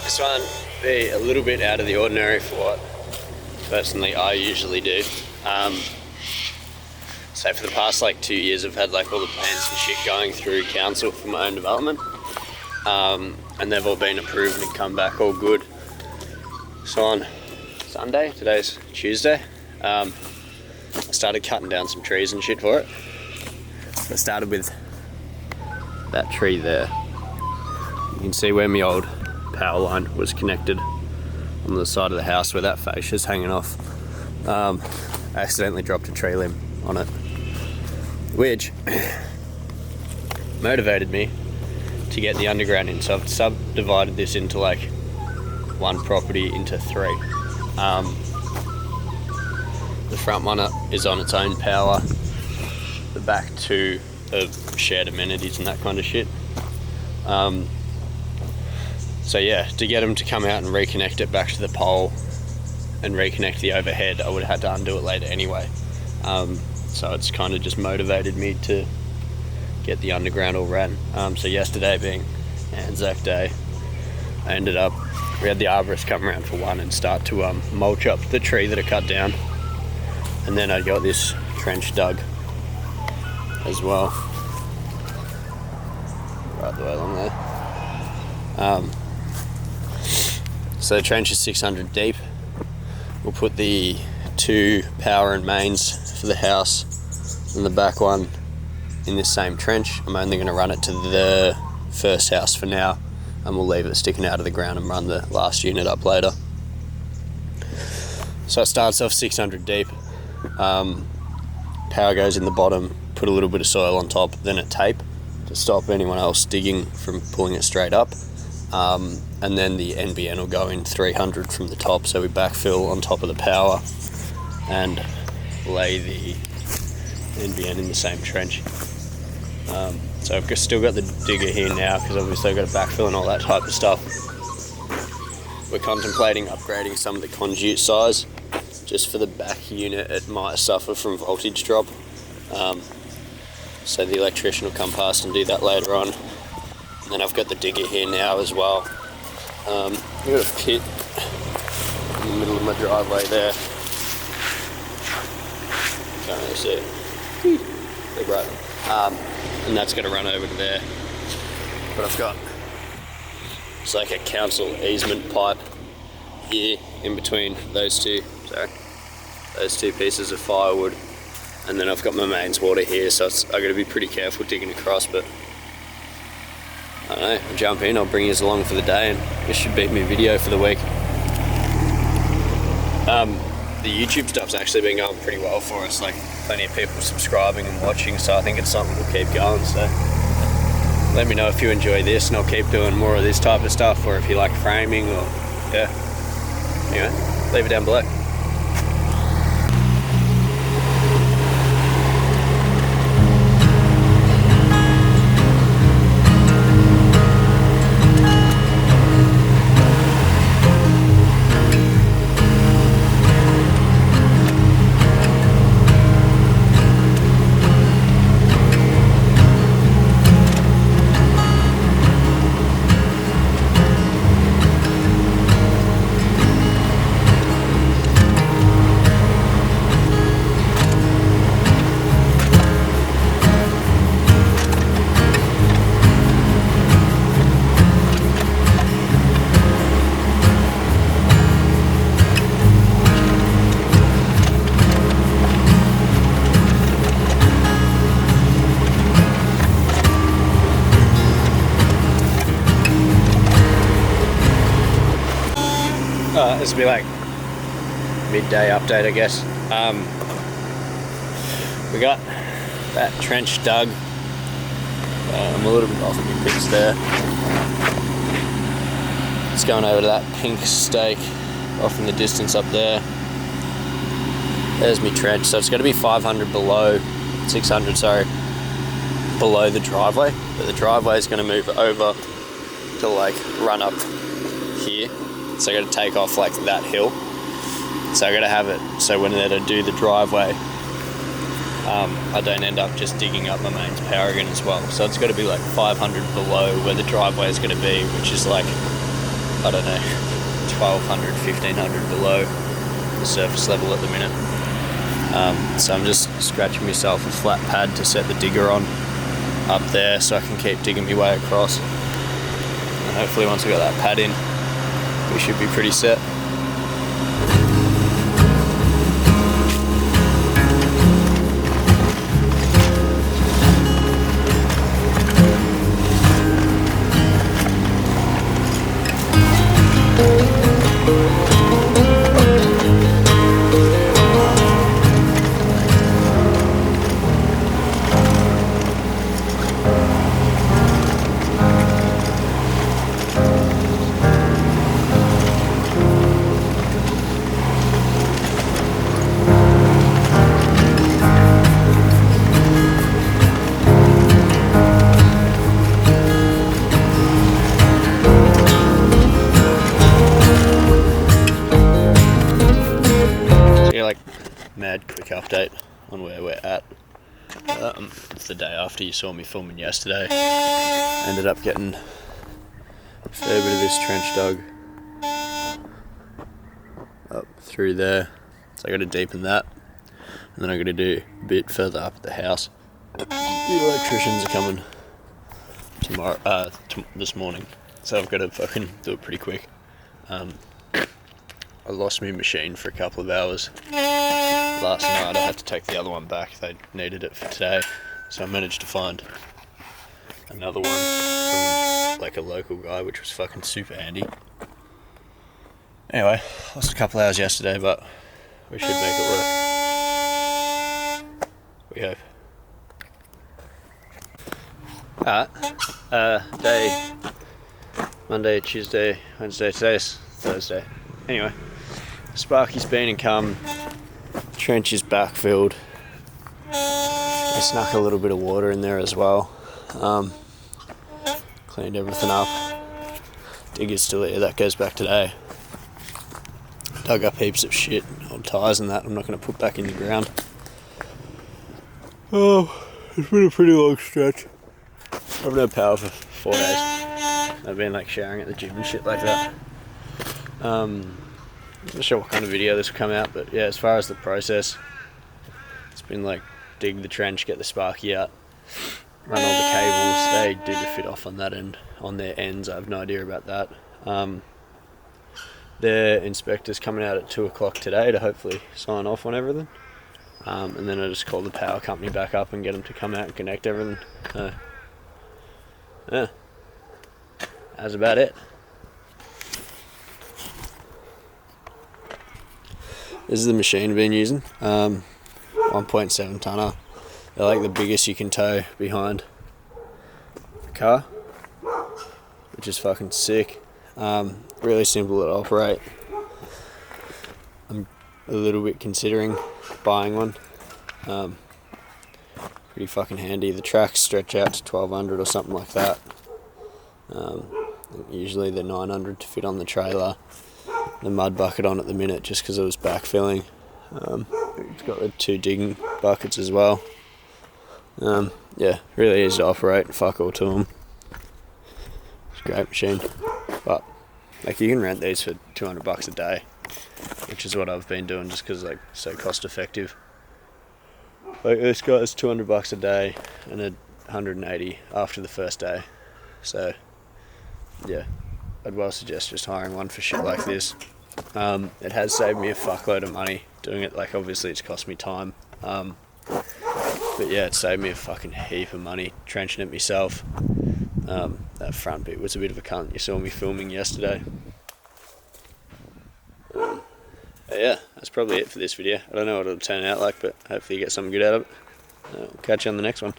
This one be a little bit out of the ordinary for what personally I usually do. So for the past like 2 years I've had like all the plans and shit going through council for my own development, and they've all been approved and come back all good. So on Sunday, today's Tuesday, I started cutting down some trees and shit for it. So I started with that tree there. You can see where my old power line was connected on the side of the house where that fascia's hanging off. I accidentally dropped a tree limb on it, which motivated me to get the underground in. So I've subdivided this into like one property into three. The front one is on its own power. The back two are shared amenities and that kind of shit. So yeah, to get them to come out and reconnect it back to the pole and reconnect the overhead, I would have had to undo it later anyway. So it's kind of just motivated me to get the underground all ran. So yesterday being Anzac Day, we had the arborist come around for one and start to mulch up the tree that I cut down. And then I got this trench dug as well, right the way along there. So the trench is 600 deep. We'll put the two power and mains for the house and the back one in this same trench. I'm only going to run it to the first house for now, and we'll leave it sticking out of the ground and run the last unit up later. So it starts off 600 deep. Power goes in the bottom, put a little bit of soil on top, then a tape to stop anyone else digging from pulling it straight up. And then the NBN will go in 300 from the top, so we backfill on top of the power and lay the NBN in the same trench. So I've still got the digger here now because obviously I've got to backfill and all that type of stuff. We're contemplating upgrading some of the conduit size. Just for the back unit, it might suffer from voltage drop. So the electrician will come past and do that later on. And then I've got the digger here now as well. I've got a pit in the middle of my driveway there. Can't really see it. Big right. And that's going to run over to there. But I've got, it's like a council easement pipe here in between those two pieces of firewood, and then I've got my mains water here, so I've got to be pretty careful digging across. But I don't know, I'll jump in, I'll bring you along for the day, and this should be my video for the week. The YouTube stuff's actually been going pretty well for us, like plenty of people subscribing and watching, so I think it's something we'll keep going. So let me know if you enjoy this, and I'll keep doing more of this type of stuff, or if you like framing, or yeah. Anyway, leave it down below. This will be like midday update, I guess. We got that trench dug. I'm a little bit off of my picks there. It's going over to that pink stake off in the distance up there. There's my trench. So it's going to be 500 below, 600, sorry, below the driveway. But the driveway is going to move over to like run up here. So I got to take off like that hill. So I got to have it so when they do the driveway, I don't end up just digging up my mains power again as well. So it's got to be like 500 below where the driveway is going to be, which is like, I don't know, 1200, 1500 below the surface level at the minute. So I'm just scratching myself a flat pad to set the digger on up there so I can keep digging my way across. And hopefully once we got that pad in, we should be pretty set. Mad quick update on where we're at. It's the day after you saw me filming yesterday. Ended up getting a fair bit of this trench dug up through there, so I got to deepen that, and then I'm going to do a bit further up at the house. The electricians are coming tomorrow, this morning, so I've got to fucking do it pretty quick. I lost my machine for a couple of hours last night. I had to take the other one back. They needed it for today, so I managed to find another one from like a local guy, which was fucking super handy. Anyway, lost a couple of hours yesterday, but we should make it work. We hope. Day Monday, Tuesday, Wednesday, today's Thursday. Anyway, Sparky's been and come, trench is backfilled. I snuck a little bit of water in there as well. Cleaned everything up. Digger's still here, that goes back today. Dug up heaps of shit, old tyres and that I'm not going to put back in the ground. Oh, it's been a pretty long stretch. I've no power for 4 days. I've been like showering at the gym and shit like that. I'm not sure what kind of video this will come out, but yeah, as far as the process, it's been like dig the trench, get the Sparky out, run all the cables. They do the fit off on that end, on their ends. I have no idea about that. Their inspector's coming out at 2 o'clock today to hopefully sign off on everything. And then I just call the power company back up and get them to come out and connect everything. Yeah, that's about it. This is the machine I've been using, 1.7 tonner. They're like the biggest you can tow behind the car, which is fucking sick. Really simple to operate. I'm a little bit considering buying one. Pretty fucking handy. The tracks stretch out to 1200 or something like that. Usually they're 900 to fit on the trailer. The mud bucket on at the minute just because it was backfilling. It's got the 2 digging buckets as well. Yeah, really easy to operate. Fuck all to them. It's a great machine. But like you can rent these for $200 a day, which is what I've been doing just because like so cost effective. Like this guy's $200 a day and a 180 after the first day. So yeah, I'd well suggest just hiring one for shit like this. It has saved me a fuckload of money doing it. Like obviously it's cost me time, but yeah, it saved me a fucking heap of money trenching it myself. That front bit was a bit of a cunt. You saw me filming yesterday. Yeah, that's probably it for this video. I don't know what it'll turn out like, but hopefully you get something good out of it. I'll catch you on the next one.